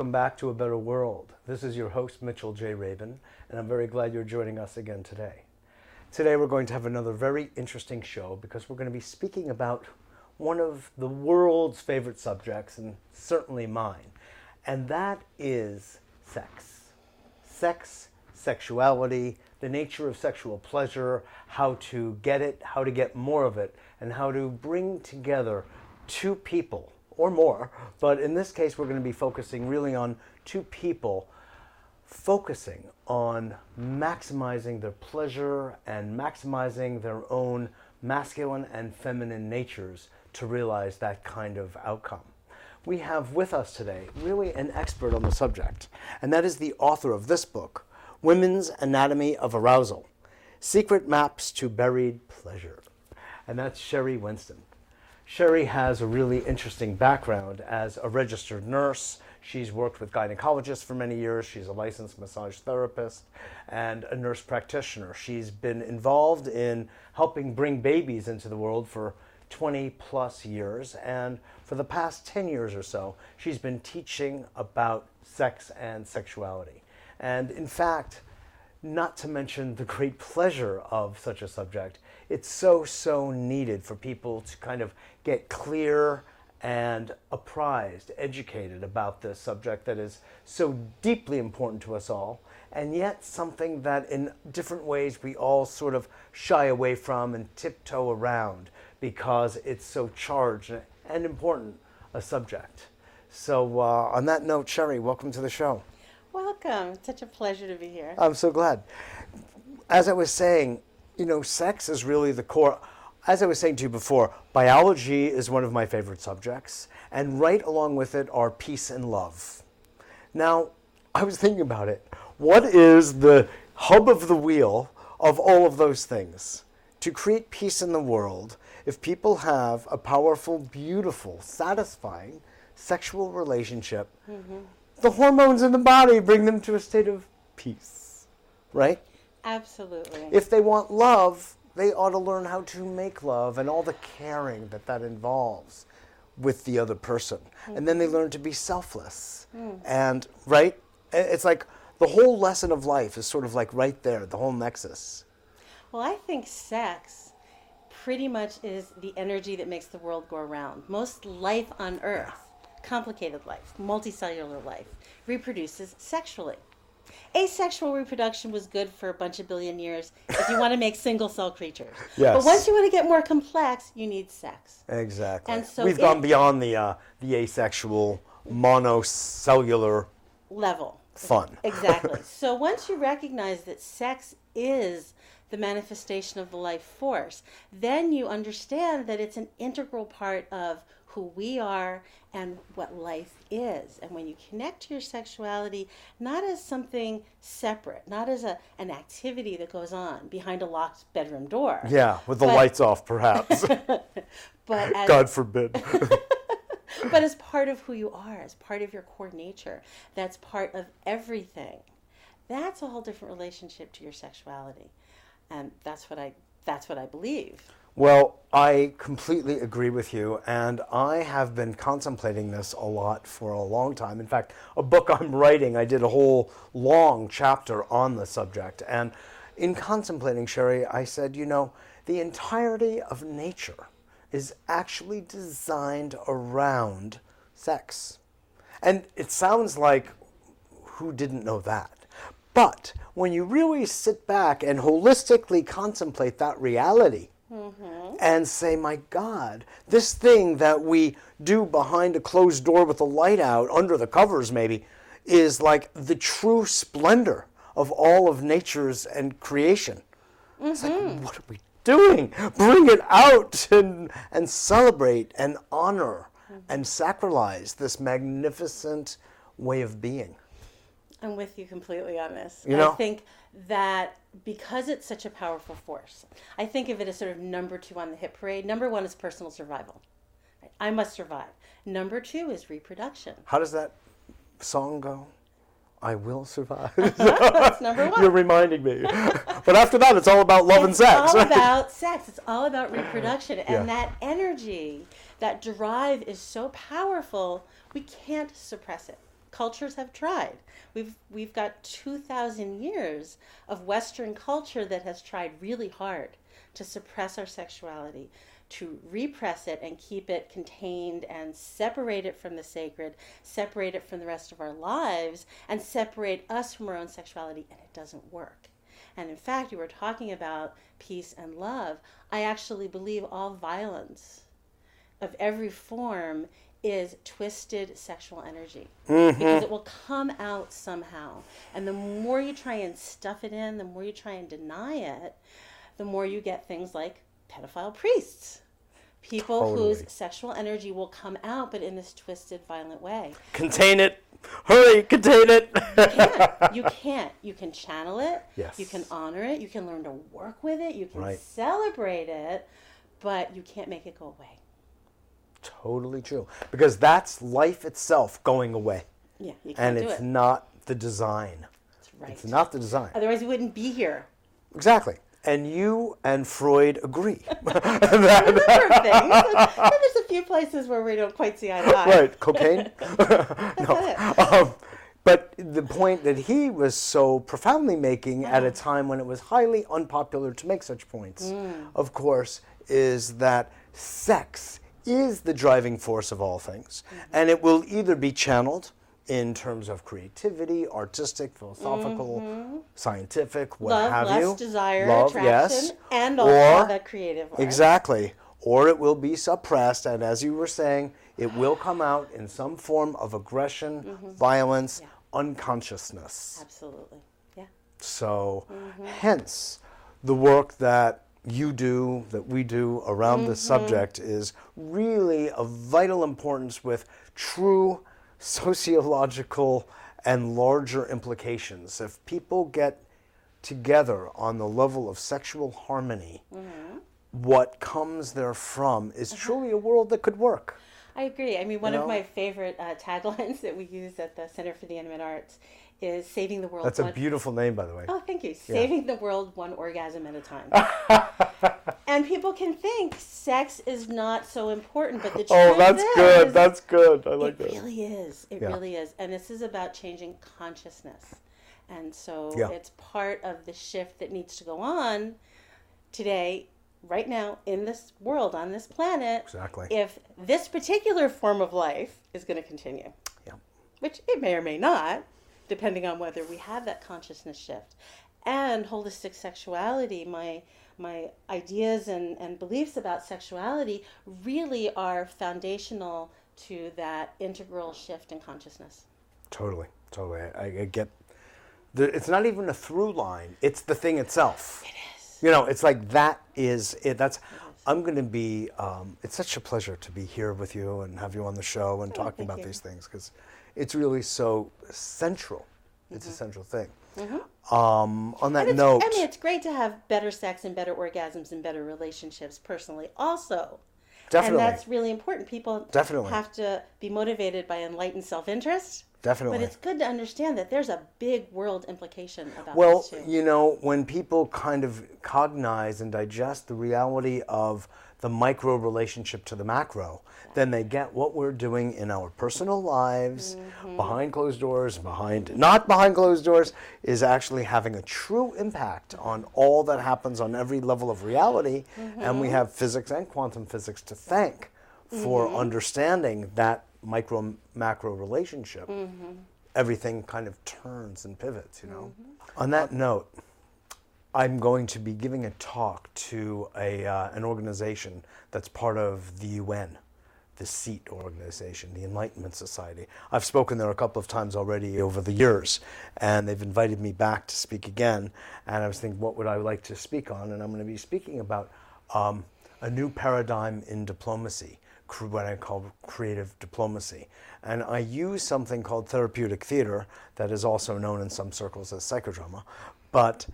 welcome back to A Better World. This is your host, Mitchell J. Rabin, and I'm very glad you're joining us again today. Today we're going to have another very interesting show because we're going to be speaking about one of the world's favorite subjects, and certainly mine, and that is sex. Sex, sexuality, the nature of sexual pleasure, how to get it, how to get more of it, and how to bring together two people, or more, but in this case we're going to be focusing really on two people focusing on maximizing their pleasure and maximizing their own masculine and feminine natures to realize that kind of outcome. We have with us today really an expert on the subject, and that is the author of this book, Women's Anatomy of Arousal, Secret Maps to Buried Pleasure, and that's Sheri Winston. Sheri has a really interesting background as a registered nurse. She's worked with gynecologists for many years. She's a licensed massage therapist and a nurse practitioner. She's been involved in helping bring babies into the world for 20 plus years. And for the past 10 years or so, she's been teaching about sex and sexuality. And in fact, not to mention the great pleasure of such a subject, it's so needed for people to kind of get clear and apprised, educated about this subject that is so deeply important to us all, and yet something that in different ways we all sort of shy away from and tiptoe around because it's so charged and important a subject. So on that note, Sheri, welcome to the show. Welcome. It's such a pleasure to be here. I'm so glad. As I was saying, sex is really the core. As I was saying to you before, biology is one of my favorite subjects, and right along with it are peace and love. Now, I was thinking about it. What is the hub of the wheel of all of those things? To create peace in the world, if people have a powerful, beautiful, satisfying sexual relationship, the hormones in the body bring them to a state of peace, right? Absolutely. If they want love, they ought to learn how to make love and all the caring that involves with the other person. And then they learn to be selfless. And, right? It's like the whole lesson of life is sort of like right there, the whole nexus. Well, I think sex pretty much is the energy that makes the world go around. Most life on Earth, complicated life, multicellular life, reproduces sexually. Asexual reproduction was good for a bunch of billion years if you want to make single-cell creatures. Yes. But once you want to get more complex, you need sex. Exactly. And so we've gone beyond the asexual, monocellular level. Fun. Exactly. So once you recognize that sex is the manifestation of the life force, then you understand that it's an integral part of who we are and what life is. And when you connect to your sexuality, not as something separate, not as an activity that goes on behind a locked bedroom door. Yeah, with the lights off, perhaps. But as, God forbid. But as part of who you are, as part of your core nature, that's part of everything. That's a whole different relationship to your sexuality. And that's what I believe. Well, I completely agree with you, and I have been contemplating this a lot for a long time. In fact, a book I'm writing, I did a whole long chapter on the subject. And in contemplating, Sheri, I said, the entirety of nature is actually designed around sex. And it sounds like, who didn't know that? But when you really sit back and holistically contemplate that reality, and say, my God, this thing that we do behind a closed door with the light out, under the covers maybe, is like the true splendor of all of nature's and creation. It's like, what are we doing? Bring it out and celebrate and honor and sacralize this magnificent way of being. I'm with you completely on this. I think that because it's such a powerful force, I think of it as sort of number 2 on the hit parade. Number 1 is personal survival. I must survive. Number 2 is reproduction. How does that song go? I will survive. That's number 1. You're reminding me. But after that, it's all about love and sex. It's all about sex. It's all about reproduction. And that energy, that drive is so powerful, we can't suppress it. cultures have tried. We've got 2,000 years of Western culture that has tried really hard to suppress our sexuality, to repress it and keep it contained and separate it from the sacred, separate it from the rest of our lives, and separate us from our own sexuality, and it doesn't work. And in fact, you were talking about peace and love. I actually believe all violence of every form is twisted sexual energy, because it will come out somehow. And the more you try and stuff it in, the more you try and deny it, the more you get things like pedophile priests, people whose sexual energy will come out, but in this twisted, violent way. Contain it. Hurry, contain it. You can't. You can channel it. Yes. You can honor it. You can learn to work with it. You can Right. celebrate it, but you can't make it go away. Totally true. Because that's life itself going away. Yeah, you can't And do it's it. not the design. That's right. It's not the design. Otherwise, we wouldn't be here. Exactly. And you and Freud agree. A number of things. There's a few places where we don't quite see eye to eye. Right. Cocaine? That's it. But the point that he was so profoundly making at a time when it was highly unpopular to make such points, of course, is that sex is the driving force of all things. And it will either be channeled in terms of creativity, artistic, philosophical, scientific, what Love, have lust, you. desire, Love, attraction, yes. and also Or- the creative art. Exactly. Or it will be suppressed, and as you were saying, it will come out in some form of aggression, violence, unconsciousness. Absolutely. Yeah. So, hence, the work that you do, that we do around this subject is really of vital importance with true sociological and larger implications. If people get together on the level of sexual harmony, what comes therefrom is truly a world that could work. I agree. I mean, one know? of my favorite taglines that we use at the Center for the Intimate Arts is saving the world. That's a beautiful name, by the way. Oh, thank you. Saving the world one orgasm at a time. And people can think sex is not so important, but the truth Oh, that's is, good. That's good. I like it that. really is. It Yeah. really is. And this is about changing consciousness. And so Yeah. it's part of the shift that needs to go on today, right now, in this world, on this planet. Exactly. If this particular form of life is going to continue. Yeah. Which it may or may not, depending on whether we have that consciousness shift. And holistic sexuality, my ideas and beliefs about sexuality really are foundational to that integral shift in consciousness. Totally. I get. It's not even a through line. It's the thing itself. It is. You know, it's like that is it. I'm going to be. It's such a pleasure to be here with you and have you on the show and talking thank about you. these things because it's really so central. It's a central thing. Mm-hmm. On that And note, it's great to have better sex and better orgasms and better relationships personally also. definitely, And that's really important. People Definitely. have to be motivated by enlightened self-interest. definitely. But it's good to understand that there's a big world implication about Well, this too. you know, when people kind of cognize and digest the reality of the micro relationship to the macro, then they get what we're doing in our personal lives, behind closed doors, not behind closed doors, is actually having a true impact on all that happens on every level of reality. And we have physics and quantum physics to thank for understanding that micro macro relationship. Everything kind of turns and pivots, you know. On that note, I'm going to be giving a talk to an organization that's part of the UN, the SEAT organization, the Enlightenment Society. I've spoken there a couple of times already over the years, and they've invited me back to speak again. And I was thinking, what would I like to speak on? And I'm going to be speaking about a new paradigm in diplomacy, what I call creative diplomacy. And I use something called therapeutic theater that is also known in some circles as psychodrama. But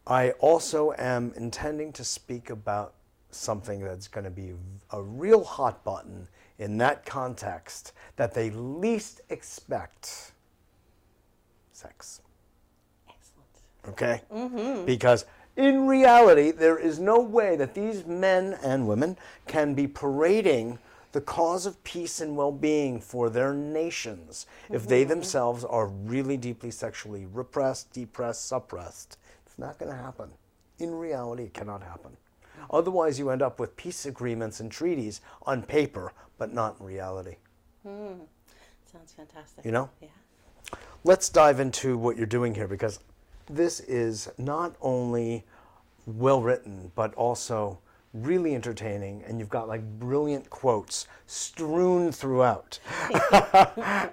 I also am intending to speak about something that's going to be a real hot button in that context that they least expect: sex. Excellent. Okay? Because in reality, there is no way that these men and women can be parading the cause of peace and well-being for their nations, if they themselves are really deeply sexually repressed, depressed, suppressed, it's not going to happen. In reality, it cannot happen. Otherwise, you end up with peace agreements and treaties on paper, but not in reality. Sounds fantastic. You know? Yeah. Let's dive into what you're doing here, because this is not only well written, but also really entertaining, and you've got like brilliant quotes strewn throughout.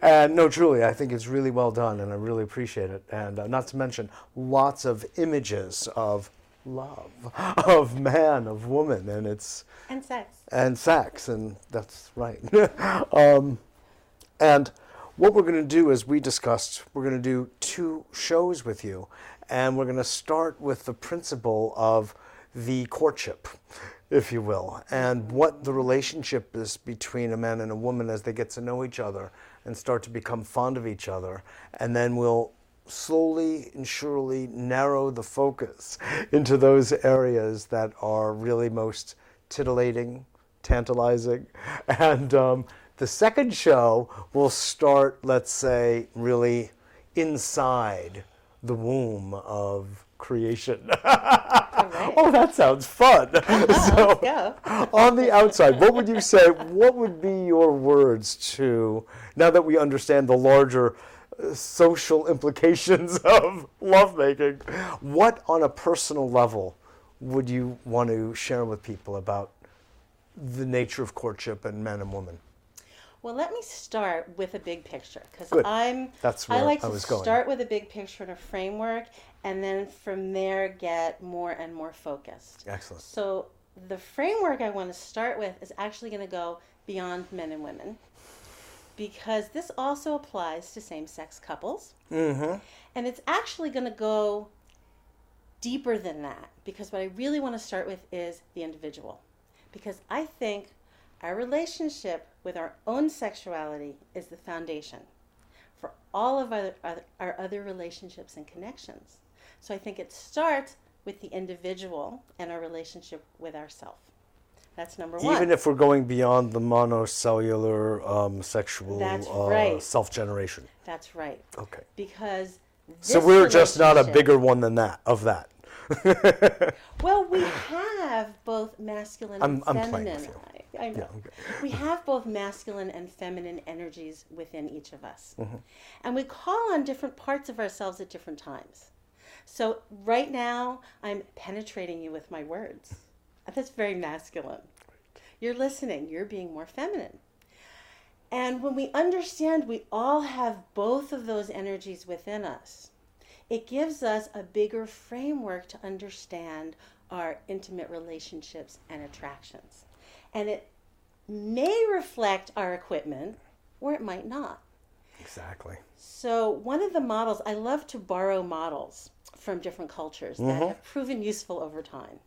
And no, truly, I think it's really well done, and I really appreciate it. And not to mention lots of images of love, of man, of woman, and it's and sex, and that's right. And what we're going to do, as we discussed, we're going to do 2 shows with you, and we're going to start with the principle of the courtship, if you will, and what the relationship is between a man and a woman as they get to know each other and start to become fond of each other. And then we'll slowly and surely narrow the focus into those areas that are really most titillating, tantalizing, and the second show will start, let's say, really inside the womb of creation. Right. Oh, that sounds fun. Let's go. On the outside, what would you say, what would be your words to, now that we understand the larger social implications of lovemaking, what on a personal level would you want to share with people about the nature of courtship and man and woman? Well, let me start with a big picture, because That's where I like I to was going. start with a big picture and a framework, and then from there get more and more focused. Excellent. So the framework I want to start with is actually going to go beyond men and women, because this also applies to same-sex couples. And it's actually going to go deeper than that, because what I really want to start with is the individual. Because I think our relationship with our own sexuality is the foundation for all of our other relationships and connections. So I think it starts with the individual and our relationship with ourselves. That's number one. Even if we're going beyond the monocellular sexual self-generation. That's right. Okay. because So we're just not a bigger one than that, of that. Well, we have both masculine and I'm feminine. playing with you. I know. Yeah, okay. We have both masculine and feminine energies within each of us. And we call on different parts of ourselves at different times. So right now, I'm penetrating you with my words. That's very masculine. You're listening. You're being more feminine. And when we understand we all have both of those energies within us, it gives us a bigger framework to understand our intimate relationships and attractions. And it may reflect our equipment, or it might not. Exactly. So one of the models, I love to borrow models from different cultures that have proven useful over time.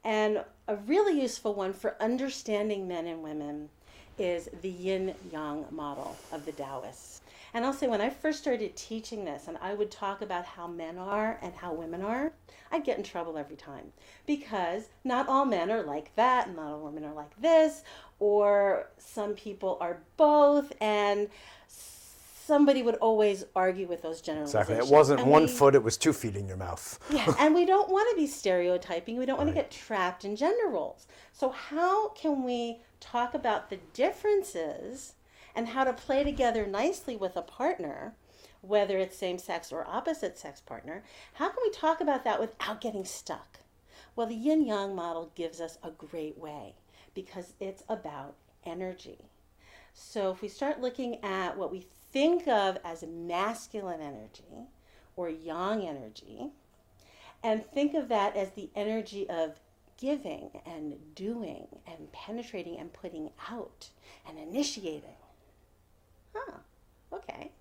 And a really useful one for understanding men and women is the yin-yang model of the Taoists. And I'll say, when I first started teaching this and I would talk about how men are and how women are, I'd get in trouble every time, because not all men are like that and not all women are like this, or some people are both, and somebody would always argue with those generalizations. Exactly. It wasn't 1 foot, it was 2 feet in your mouth. Yeah, and we don't want to be stereotyping. We don't want to get trapped in gender roles. So how can we talk about the differences and how to play together nicely with a partner, whether it's same-sex or opposite-sex partner? How can we talk about that without getting stuck? Well, the yin-yang model gives us a great way, because it's about energy. So if we start looking at what we think of as masculine energy or yang energy, and think of that as the energy of giving and doing and penetrating and putting out and initiating. Okay.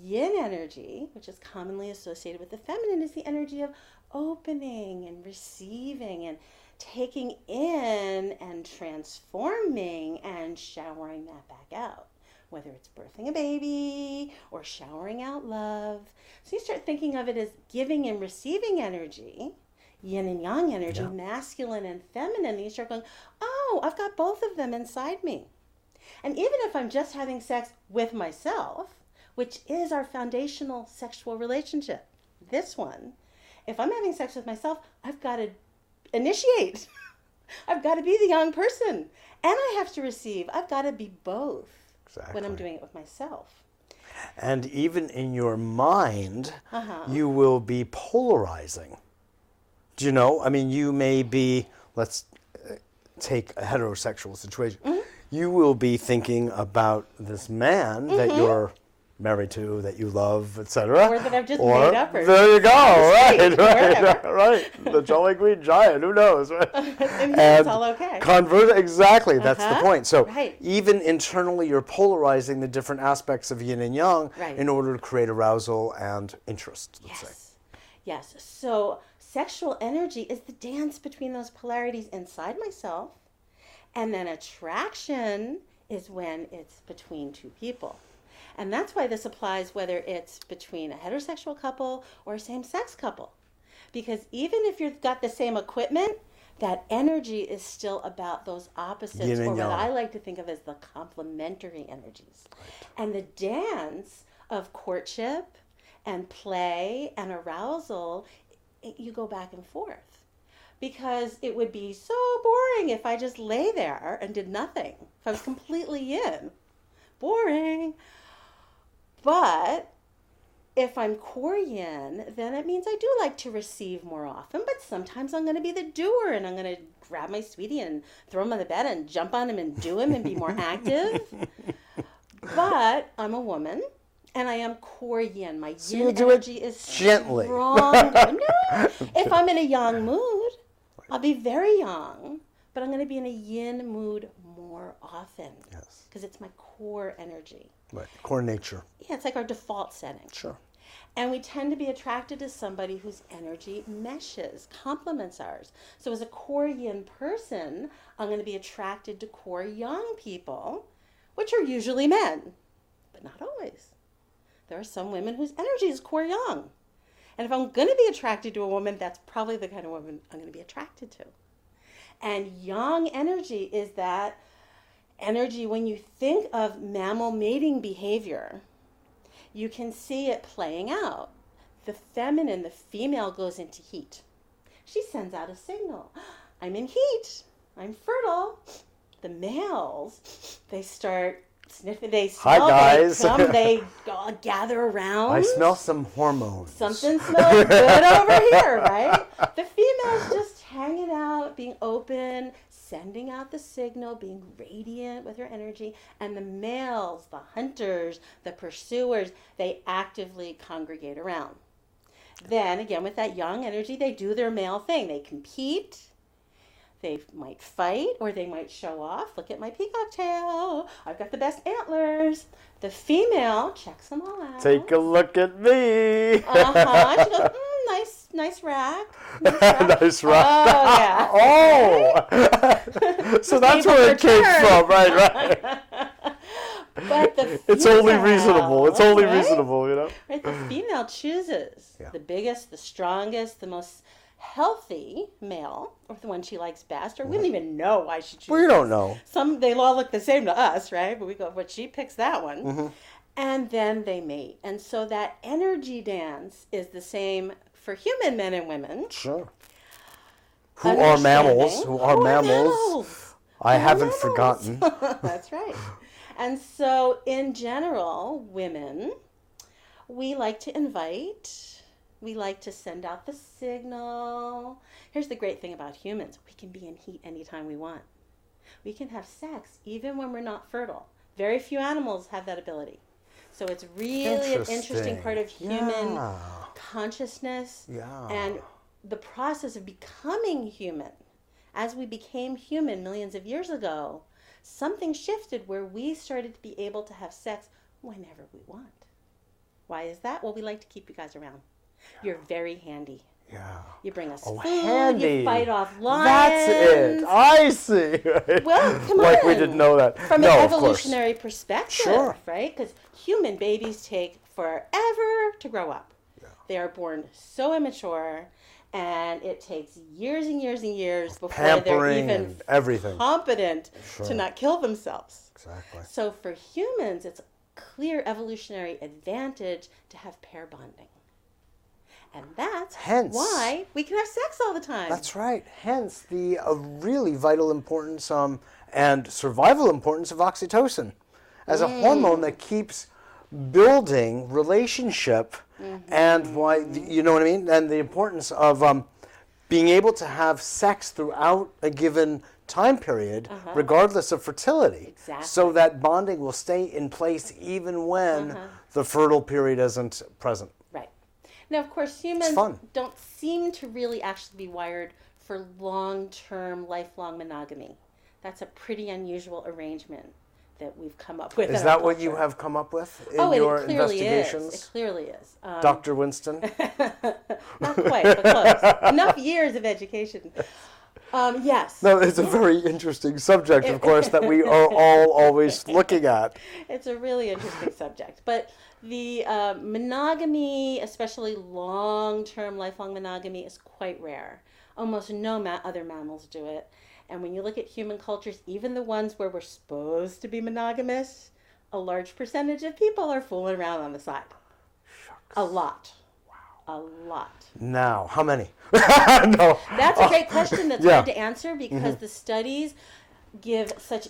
Yin energy, which is commonly associated with the feminine, is the energy of opening and receiving and taking in and transforming and showering that back out, whether it's birthing a baby or showering out love. So you start thinking of it as giving and receiving energy, yin and yang energy, masculine and feminine, and you start going, oh, I've got both of them inside me. And even if I'm just having sex with myself, which is our foundational sexual relationship, this one, if I'm having sex with myself, I've got to initiate. I've got to be the young person. And I have to receive. I've got to be both when I'm doing it with myself. And even in your mind, you will be polarizing. Do you know? I mean, you may be, let's take a heterosexual situation. You will be thinking about this man that you're married to, that you love, etc. Or that I've just made up. Or there you go. Right. The Jolly Green Giant. Who knows? Right? And it's all okay. Exactly. That's the point. So even internally, you're polarizing the different aspects of yin and yang in order to create arousal and interest. Let's say. Yes. So sexual energy is the dance between those polarities inside myself, and then attraction is when it's between two people. And that's why this applies whether it's between a heterosexual couple or a same-sex couple. Because even if you've got the same equipment, that energy is still about those opposites, or what I like to think of as the complementary energies. And the dance of courtship and play and arousal, you go back and forth. Because it would be so boring if I just lay there and did nothing. If I was completely in. Boring. But if I'm core yin, then it means I do like to receive more often. But sometimes I'm going to be the doer, and I'm going to grab my sweetie and throw him on the bed and jump on him and do him and be more active. But I'm a woman, and I am core yin. My yin energy is gently. Strong. No, if I'm in a yang mood, I'll be very yang, but I'm going to be in a yin mood more often. Yes. Because it's my core energy. Right, core nature. Yeah, it's like our default setting. Sure. And we tend to be attracted to somebody whose energy meshes, complements ours. So as a core yin person, I'm going to be attracted to core yang people, which are usually men, but not always. There are some women whose energy is core yang. And if I'm going to be attracted to a woman, that's probably the kind of woman I'm going to be attracted to. And yang energy is that energy, when you think of mammal mating behavior, you can see it playing out. The feminine, the female, goes into heat. She sends out a signal. I'm in heat. I'm fertile. The males, they start sniffing. They smell. Hi, guys. They gather around. I smell some hormones. Something smells good over here, right? The female's just hanging out, being open, sending out the signal, being radiant with her energy. And the males, the hunters, the pursuers, they actively congregate around. Then, again, with that yang energy, they do their male thing. They compete. They might fight, or they might show off. Look at my peacock tail. I've got the best antlers. The female checks them all out. Take a look at me. She goes, nice rack. Nice rack. Oh, yeah. Oh. So that's where it came from. Right. But the female, it's only reasonable. It's only reasonable, you know? Right, the female chooses the biggest, the strongest, the most healthy male, or the one she likes best, or we don't even know why she chooses. We don't know. They all look the same to us, right? But we go, but she picks that one. And then they mate. And so that energy dance is the same for human men and women. Sure. Who are mammals. I haven't forgotten. That's right. And so in general, women, we like to invite. We like to send out the signal. Here's the great thing about humans. We can be in heat anytime we want. We can have sex even when we're not fertile. Very few animals have that ability. So it's really an interesting part of human consciousness and the process of becoming human. As we became human millions of years ago, something shifted where we started to be able to have sex whenever we want. Why is that? Well, we like to keep you guys around. You're very handy. Yeah. You bring us food. Handy. You fight off lions. That's it. I see. Right? Well, come like on. we didn't know that. From an evolutionary perspective, right? Because human babies take forever to grow up. Yeah. They are born so immature, And it takes years and years and years before they're Pampering even and everything. competent Sure. to not kill themselves. Exactly. So for humans, it's a clear evolutionary advantage to have pair bonding. And that's why we can have sex all the time. That's right. Hence the really vital importance and survival importance of oxytocin as a hormone that keeps building relationship and why, you know what I mean? And the importance of being able to have sex throughout a given time period, regardless of fertility. Exactly. So that bonding will stay in place even when the fertile period isn't present. Right. Now, of course, humans don't seem to really actually be wired for long-term, lifelong monogamy. That's a pretty unusual arrangement that we've come up with. Is that what you have come up with in your investigations? It clearly is. Dr. Winston? Not quite, but close. Enough years of education. Yes. No, it's a very interesting subject, of course, that we are all always looking at. It's a really interesting subject. But the monogamy, especially long-term, lifelong monogamy, is quite rare. Almost no other mammals do it. And when you look at human cultures, even the ones where we're supposed to be monogamous, a large percentage of people are fooling around on the side. Shucks. A lot. Wow. A lot. Now, how many? No. That's a great question that's hard to answer because the studies give such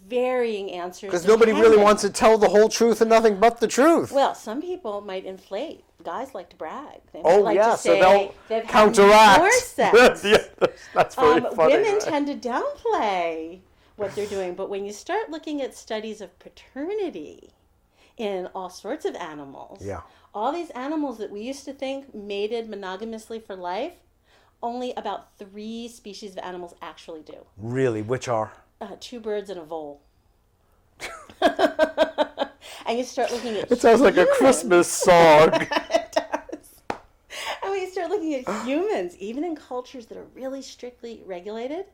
varying answers. Because nobody really wants to tell the whole truth and nothing but the truth. Well, some people might inflate. Guys like to brag. They Oh, like yeah, to say so they'll they've counteract. Had more sex. Yeah, that's very funny. Women right? tend to downplay what they're doing, but when you start looking at studies of paternity in all sorts of animals, all these animals that we used to think mated monogamously for life, only about 3 species of animals actually do. Really? Which are? 2 birds and a vole. And you start looking at It sounds like a Christmas song. It does. And when you start looking at humans, even in cultures that are really strictly regulated,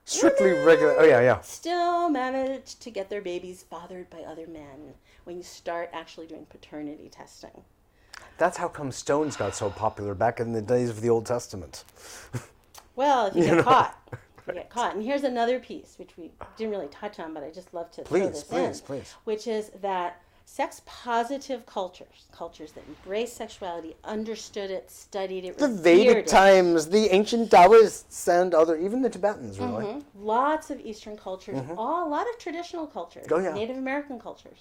Strictly regular. Oh, yeah. still manage to get their babies fathered by other men when you start actually doing paternity testing. That's how come stones got so popular back in the days of the Old Testament. Well, if you get caught. You get caught. And here's another piece, which we didn't really touch on, but I just love to throw this in. Please. Which is that sex-positive cultures that embrace sexuality, understood it, studied it, The Vedic times, the ancient Taoists, and even the Tibetans, really. Lots of Eastern cultures, a lot of traditional cultures, Native American cultures.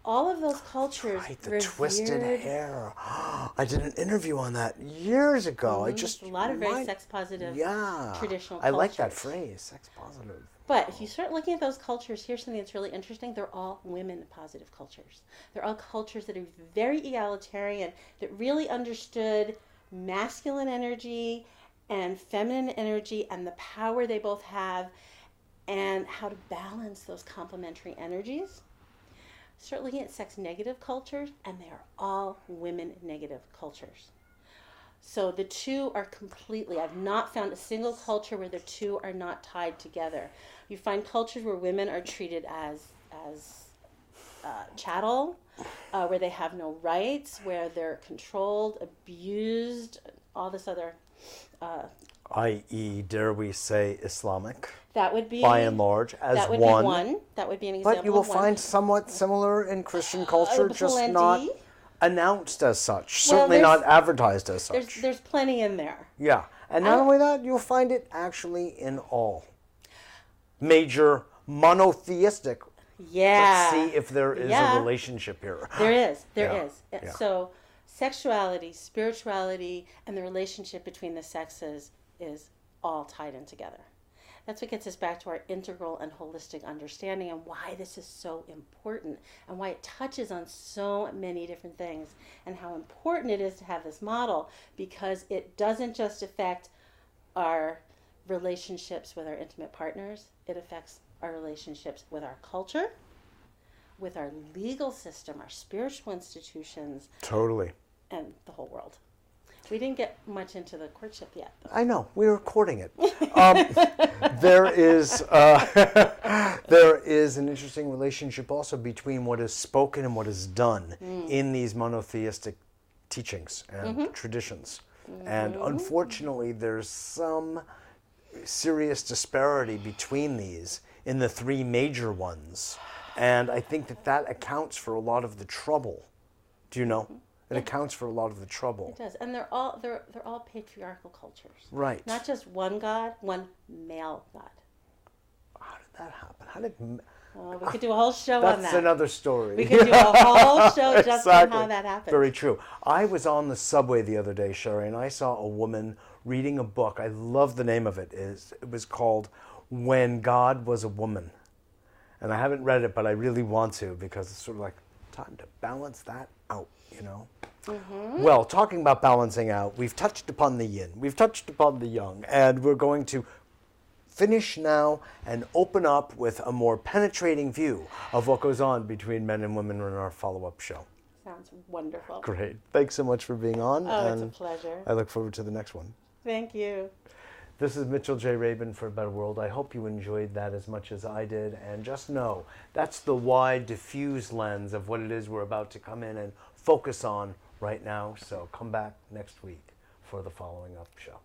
All of those cultures the twisted hair. I did an interview on that years ago. I just a lot of very sex-positive traditional cultures. I like that phrase, sex-positive. But if you start looking at those cultures, here's something that's really interesting. They're all women-positive cultures. They're all cultures that are very egalitarian, that really understood masculine energy and feminine energy and the power they both have and how to balance those complementary energies. Start looking at sex-negative cultures, and they are all women-negative cultures. So the two are completely, I've not found a single culture where the two are not tied together. You find cultures where women are treated as chattel, where they have no rights, where they're controlled, abused, all this other... i.e., dare we say, Islamic. That would be... By and large, as that would one. Be one. That would be an example. But you will of one. find somewhat similar in Christian culture, just plenty. not announced as such. Certainly not advertised as such. There's plenty in there. Yeah. And not only that, you'll find it actually in all major monotheistic. Yeah. Let's see if there is a relationship here. There is. There is. Yeah. So sexuality, spirituality, and the relationship between the sexes is all tied in together. That's what gets us back to our integral and holistic understanding and why this is so important and why it touches on so many different things and how important it is to have this model, because it doesn't just affect our relationships with our intimate partners, it affects our relationships with our culture, with our legal system, our spiritual institutions. Totally. And the whole world. We didn't get much into the courtship yet, though. I know. We were courting it. There is an interesting relationship also between what is spoken and what is done in these monotheistic teachings and traditions. And unfortunately, there's some serious disparity between these in the three major ones. And I think that accounts for a lot of the trouble. Do you know? It accounts for a lot of the trouble. It does. And they're all patriarchal cultures. Right. Not just one God, one male God. How did that happen? How did... We could do a whole show on that. That's another story. We could do a whole show just on how that happened. Very true. I was on the subway the other day, Sheri, and I saw a woman reading a book. I love the name of it. It was called When God Was a Woman. And I haven't read it, but I really want to, because it's sort of like time to balance that out, you know? Well, talking about balancing out, we've touched upon the yin, we've touched upon the yang, and we're going to finish now and open up with a more penetrating view of what goes on between men and women in our follow-up show. Sounds wonderful. Great. Thanks so much for being on. Oh, it's a pleasure. I look forward to the next one. Thank you. This is Mitchell J. Rabin for A Better World. I hope you enjoyed that as much as I did. And just know, that's the wide, diffuse lens of what it is we're about to come in and focus on right now. So come back next week for the following up show.